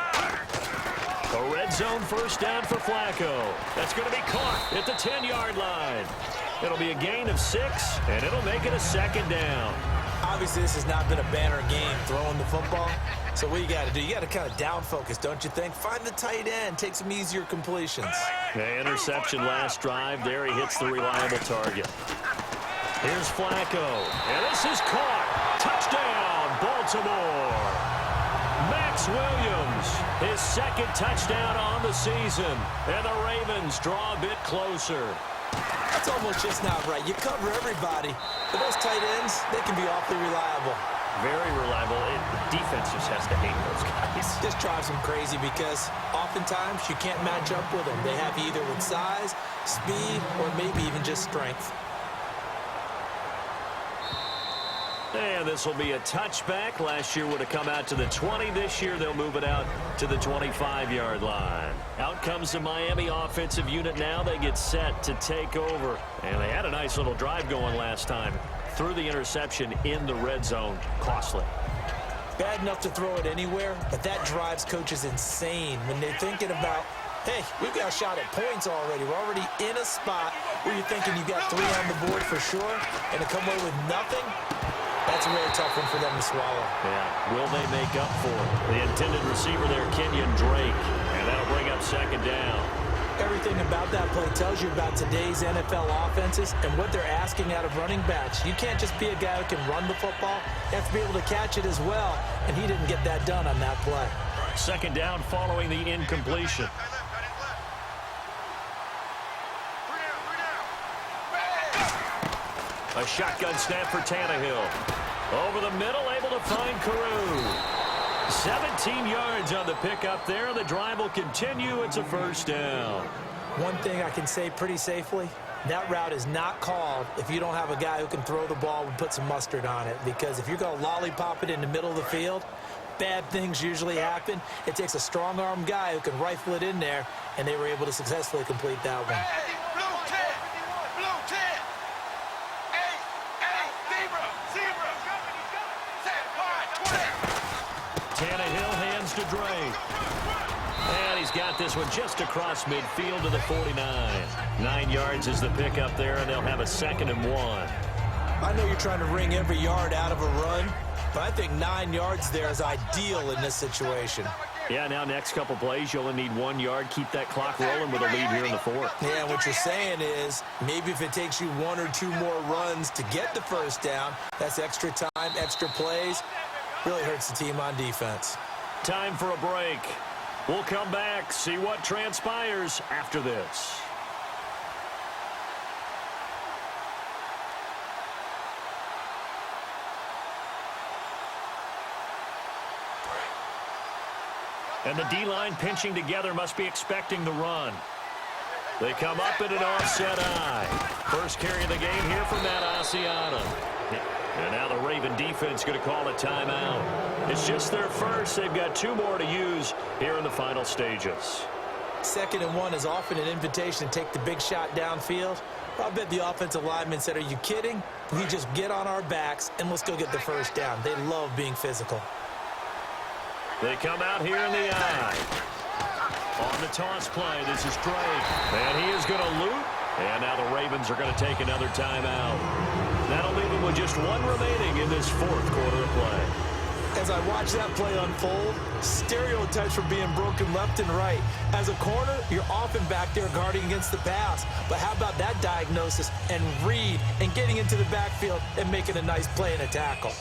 A red zone first down for Flacco. That's going to be caught at the 10-yard line. It'll be a gain of 6, and it'll make it a second down. Obviously, this has not been a banner game throwing the football. So what you got to do, you got to kind of down focus, don't you think? Find the tight end, take some easier completions. The interception last drive. There he hits the reliable target. Here's Flacco, and this is caught. Touchdown, Baltimore. Max Williams, his second touchdown on the season, and the Ravens draw a bit closer. That's almost just not right. You cover everybody, but those tight ends, they can be awfully reliable. Very reliable. The defense just has to hate those guys. Just drives them crazy because oftentimes you can't match up with them. They have you either with size, speed, or maybe even just strength. And this will be a touchback. Last year would have come out to the 20. This year they'll move it out to the 25-yard line. Out comes the Miami offensive unit now. They get set to take over. And they had a nice little drive going last time. Threw the interception in the red zone. Costly. Bad enough to throw it anywhere, but that drives coaches insane when they're thinking about, hey, we've got a shot at points already. We're already in a spot where you're thinking you've got 3 on the board for sure, and to come away with nothing, that's a really tough one for them to swallow. Yeah, will they make up for it? The intended receiver there, Kenyon Drake, and that'll bring up second down. Everything about that play tells you about today's NFL offenses and what they're asking out of running backs. You can't just be a guy who can run the football. You have to be able to catch it as well, and he didn't get that done on that play. Second down following the incompletion. A shotgun snap for Tannehill. Over the middle, able to find Carew. 17 yards on the pickup there. The drive will continue. It's a first down. One thing I can say pretty safely, that route is not called if you don't have a guy who can throw the ball and put some mustard on it. Because if you're going to lollipop it in the middle of the field, bad things usually happen. It takes a strong-arm guy who can rifle it in there, and they were able to successfully complete that one. Tannehill hands to Drake. And he's got this one just across midfield to the 49. 9 yards is the pickup there, and they'll have a 2nd and 1. I know you're trying to wring every yard out of a run, but I think 9 yards there is ideal in this situation. Yeah, now next couple plays, you only need 1 yard. Keep that clock rolling with a lead here in the 4th. Yeah, what you're saying is maybe if it takes you 1 or 2 more runs to get the first down, that's extra time, extra plays. Really hurts the team on defense. Time for a break. We'll come back, see what transpires after this. And the D-line pinching together must be expecting the run. They come up in an offset eye. First carry of the game here from Matt Asiata. And now the Raven defense going to call a timeout. It's just their first. They've got 2 more to use here in the final stages. 2nd and 1 is often an invitation to take the big shot downfield. I bet the offensive lineman said, are you kidding? We just get on our backs and let's go get the first down. They love being physical. They come out here in the eye. On the toss play, this is Drake. And he is going to loop. And now the Ravens are going to take another timeout. That'll leave them with just 1 remaining in this 4th quarter of play. As I watch that play unfold, stereotypes are being broken left and right. As a corner, you're often back there guarding against the pass. But how about that diagnosis and read and getting into the backfield and making a nice play and a tackle?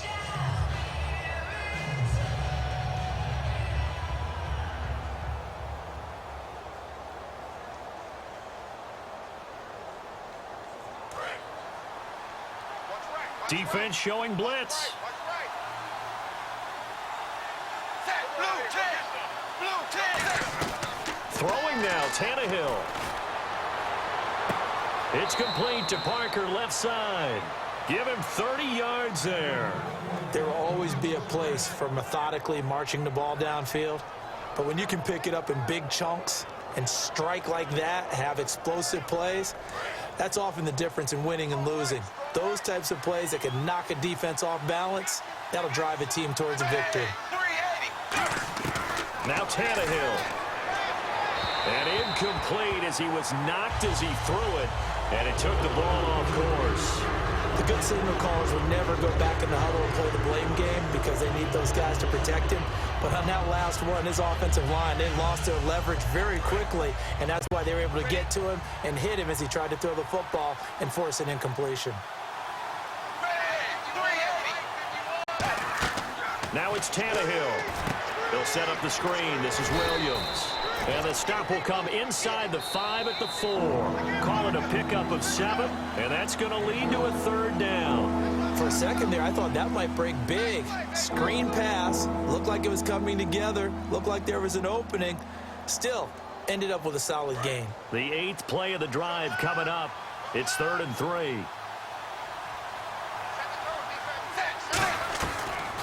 Defense showing blitz. Throwing now, Tannehill. It's complete to Parker, left side. Give him 30 yards there. There will always be a place for methodically marching the ball downfield. But when you can pick it up in big chunks and strike like that, have explosive plays, that's often the difference in winning and losing. Those types of plays that can knock a defense off balance, that'll drive a team towards a victory. Now Tannehill. And incomplete as he was knocked as he threw it. And it took the ball off course. The good signal callers would never go back in the huddle and play the blame game because they need those guys to protect him. But on that last one, his offensive line, they lost their leverage very quickly, and that's why they were able to get to him and hit him as he tried to throw the football and force an incompletion. Now it's Tannehill. They'll set up the screen. This is Williams. And the stop will come inside the 5 at the 4. Call it a pickup of 7, and that's going to lead to a 3rd down. For a second there, I thought that might break big. Screen pass. Looked like it was coming together. Looked like there was an opening. Still, ended up with a solid gain. The 8th play of the drive coming up. It's 3rd and 3.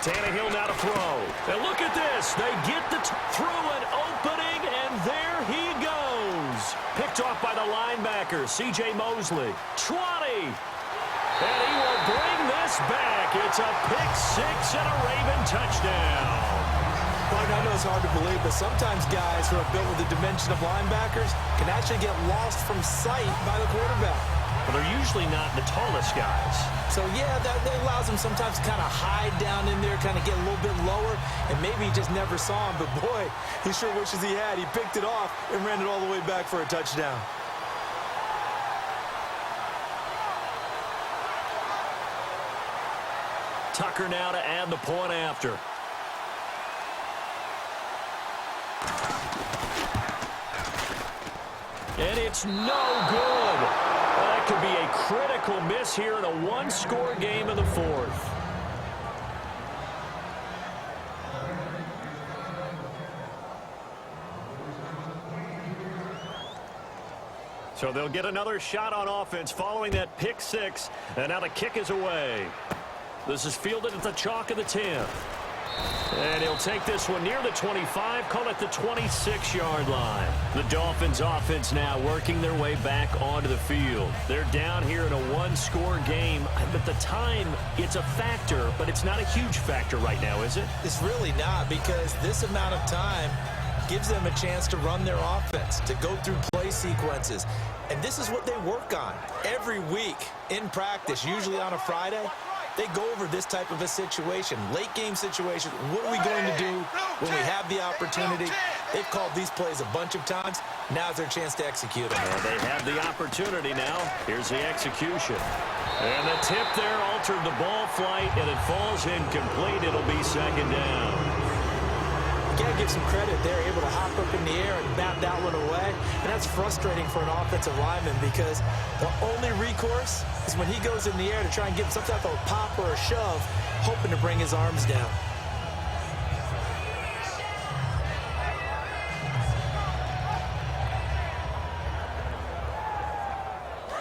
Tannehill now to throw. And look at this. They get through an opening, and there he goes. Picked off by the linebacker, C.J. Mosley. 20. And he will bring this back. It's a pick-6 and a Raven touchdown. Well, I know it's hard to believe, but sometimes guys who are built with the dimension of linebackers can actually get lost from sight by the quarterback. But they're usually not the tallest guys. So, yeah, that allows them sometimes to kind of hide down in there, kind of get a little bit lower, and maybe he just never saw him. But, boy, he sure wishes he had. He picked it off and ran it all the way back for a touchdown. Tucker now to add the point after. And it's no good. That could be a critical miss here in a 1-score game in the 4th. So they'll get another shot on offense following that pick-6, and now the kick is away. This is fielded at the chalk of the 10. And he'll take this one near the 25, call it the 26-yard line. The Dolphins offense now working their way back onto the field. They're down here in a 1-score game. At the time, it's a factor, but it's not a huge factor right now, is it? It's really not, because this amount of time gives them a chance to run their offense, to go through play sequences. And this is what they work on every week in practice, usually on a Friday. They go over this type of a situation, late game situation. What are we going to do when we have the opportunity? They've called these plays a bunch of times. Now's their chance to execute them. Well, they have the opportunity now. Here's the execution. And the tip there altered the ball flight, and it falls incomplete. It'll be 2nd down. You got to give some credit. They're able to hop up in the air and bat that one away. And that's frustrating for an offensive lineman because the only recourse is when he goes in the air to try and give some type of a pop or a shove, hoping to bring his arms down.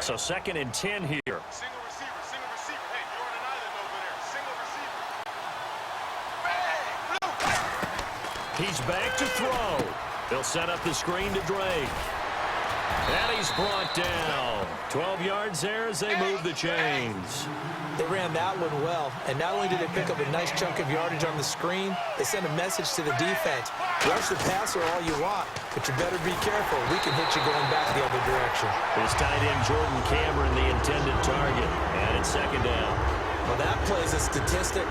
So 2nd and 10 here. Single receiver, single receiver. Hey, you're on an island over there. Single receiver. Bang! He's back to throw. They'll set up the screen to Drake. And he's brought down. 12 yards there as they move the chains. They ran that one well, and not only did they pick up a nice chunk of yardage on the screen, they sent a message to the defense. Rush the passer all you want, but you better be careful. We can hit you going back the other direction. His tight end, Jordan Cameron, the intended target. And it's 2nd down. Well, that plays a statistic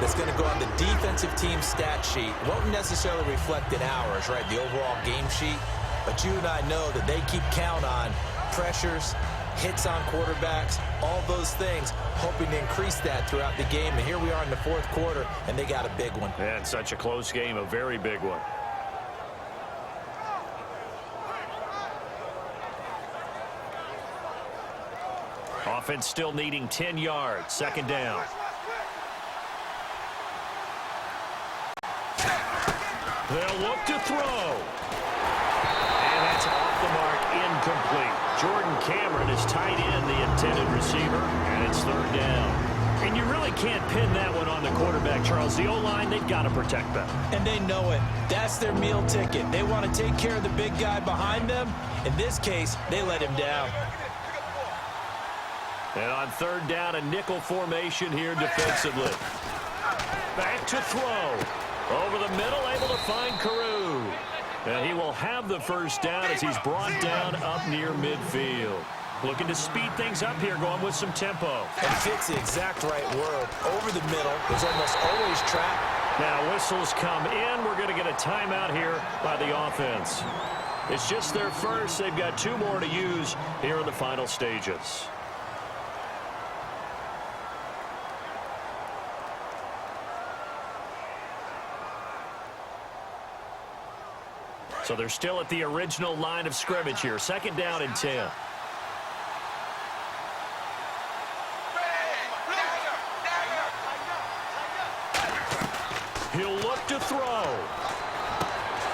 that's going to go on the defensive team stat sheet. Won't necessarily reflect in ours, right, the overall game sheet. But you and I know that they keep count on pressures, hits on quarterbacks, all those things, hoping to increase that throughout the game. And here we are in the 4th quarter, and they got a big one. And such a close game, a very big one. Offense still needing 10 yards. 2nd down. They'll look to throw. And that's off the mark, incomplete. Jordan Cameron is tight end, the intended receiver, and it's 3rd down. And you really can't pin that one on the quarterback, Charles. The O-line, they've got to protect that. And they know it. That's their meal ticket. They want to take care of the big guy behind them. In this case, they let him down. And on 3rd down, a nickel formation here defensively. Back to throw. Over the middle, able to find Carew. And he will have the 1st down as he's brought down up near midfield. Looking to speed things up here, going with some tempo. And fits the exact right word. Over the middle, there's almost always trap. Now whistles come in. We're going to get a timeout here by the offense. It's just their first. They've got 2 more to use here in the final stages. So they're still at the original line of scrimmage here. 2nd down and 10. He'll look to throw.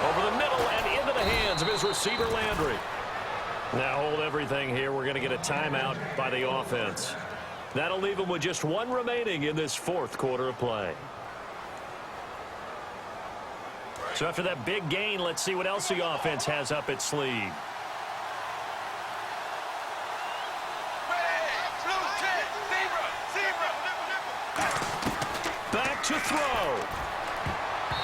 Over the middle and into the hands of his receiver, Landry. Now hold everything here. We're going to get a timeout by the offense. That'll leave them with just 1 remaining in this 4th quarter of play. So after that big gain, let's see what else the offense has up its sleeve. Back to throw.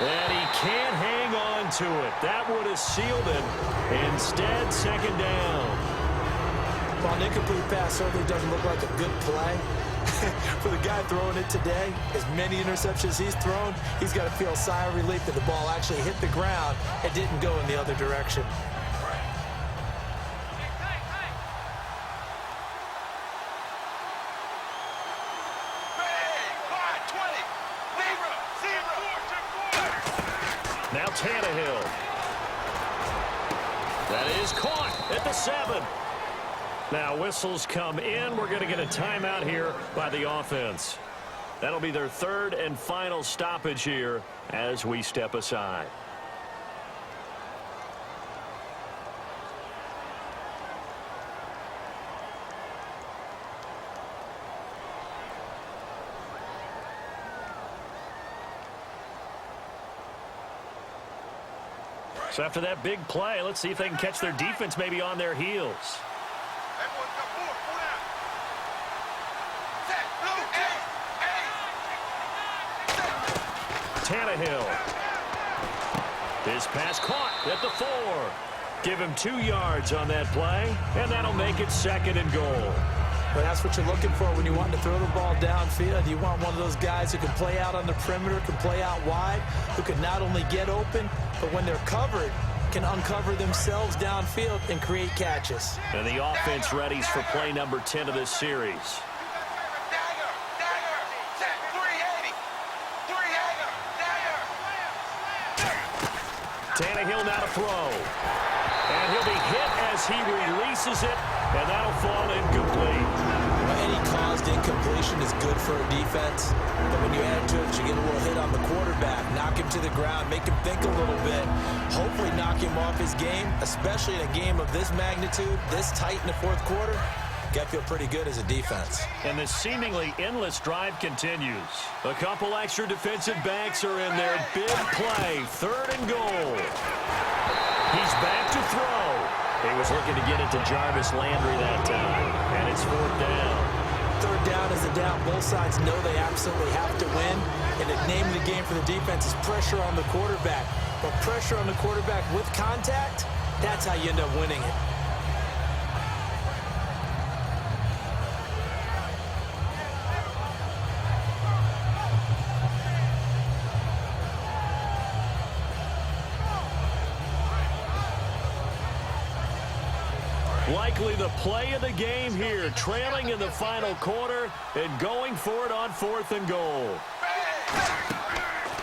And he can't hang on to it. That would have sealed it. Instead, 2nd down. Well, an incomplete pass certainly doesn't look like a good play. For the guy throwing it today, as many interceptions he's thrown, he's got to feel a sigh of relief that the ball actually hit the ground and didn't go in the other direction. Now Tannehill. That is caught at the 7. Now whistles come in. We're going to get a timeout here by the offense. That'll be their 3rd and final stoppage here as we step aside. So after that big play, let's see if they can catch their defense maybe on their heels. Tannehill. His pass caught at the 4. Give him 2 yards on that play, and that'll make it 2nd and goal. But that's what you're looking for when you want to throw the ball downfield. You want one of those guys who can play out on the perimeter, can play out wide, who can not only get open, but when they're covered, can uncover themselves downfield and create catches. And the offense readies for play number 10 of this series. Tannehill now to throw. And he'll be hit as he releases it, and that'll fall incomplete. Well, any caused incompletion is good for a defense, but when you add to it, you get a little hit on the quarterback, knock him to the ground, make him think a little bit, hopefully knock him off his game, especially in a game of this magnitude, this tight in the 4th quarter. Got to feel pretty good as a defense. And the seemingly endless drive continues. A couple extra defensive backs are in there. Big play, 3rd and goal. He's back to throw. He was looking to get it to Jarvis Landry that time, and it's 4th down. 3rd down is a down. Both sides know they absolutely have to win, and the name of the game for the defense is pressure on the quarterback. But pressure on the quarterback with contact, that's how you end up winning it. Likely the play of the game here, trailing in the final quarter and going for it on 4th and goal.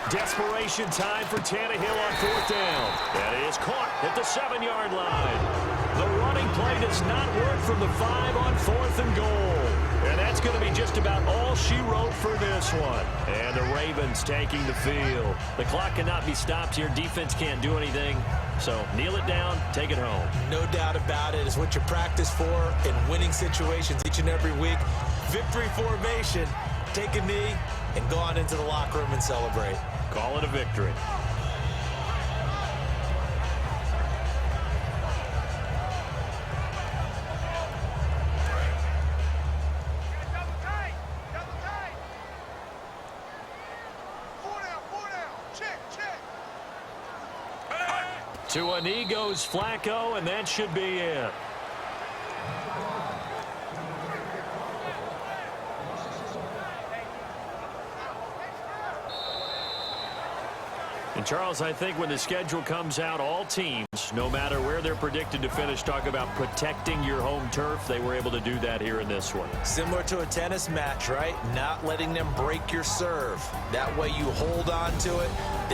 Desperation time for Tannehill on 4th down. That is caught at the 7-yard line. The running play does not work from the 5 on 4th and goal. And that's going to be just about all she wrote for this one. And the Ravens taking the field. The clock cannot be stopped here. Defense can't do anything. So kneel it down, take it home. No doubt about it. It's what you practice for in winning situations each and every week. Victory formation. Take a knee and go on into the locker room and celebrate. Call it a victory. To a knee goes Flacco, and that should be it. And Charles, I think when the schedule comes out, all teams, no matter where they're predicted to finish, talk about protecting your home turf. They were able to do that here in this one. Similar to a tennis match, right? Not letting them break your serve. That way you hold on to it. They